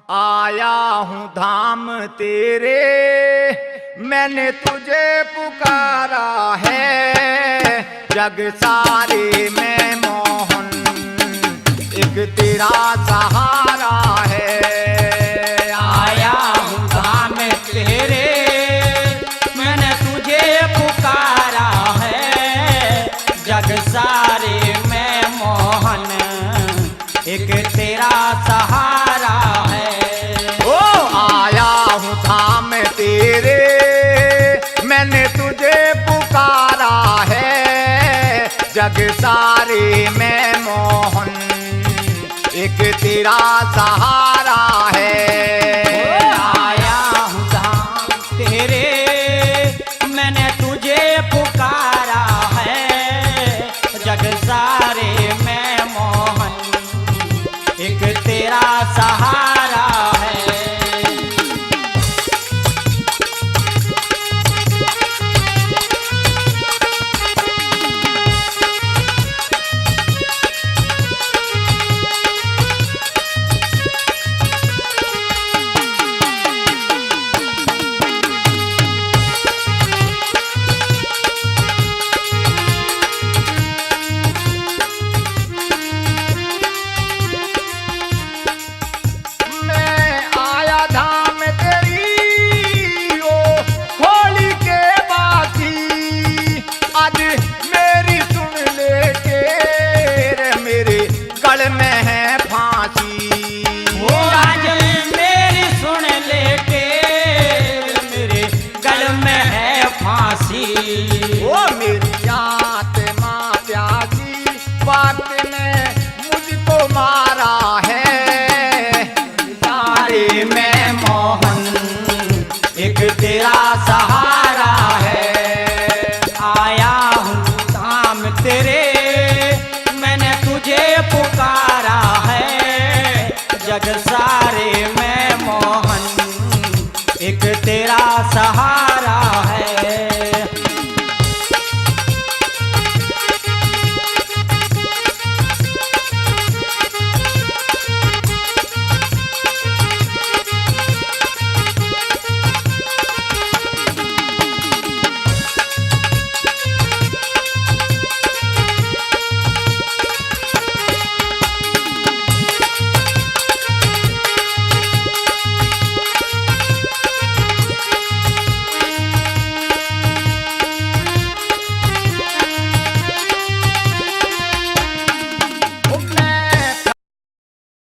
आया हूँ धाम तेरे, मैंने तुझे पुकारा है। जग सारे में मोहन एक तेरा सहारा है। आया हूँ धाम तेरे, मैंने तुझे पुकारा है। जग सारे में मोहन एक तेरा सहारा है। ओ आया हूँ धाम तेरे, मैंने तुझे पुकारा है। जग सारे में मोहन एक तेरा सहारा है। आया हूँ धाम तेरे, मैंने तुझे पुकारा है। जग सारे में मोहन एक तेरा सहारा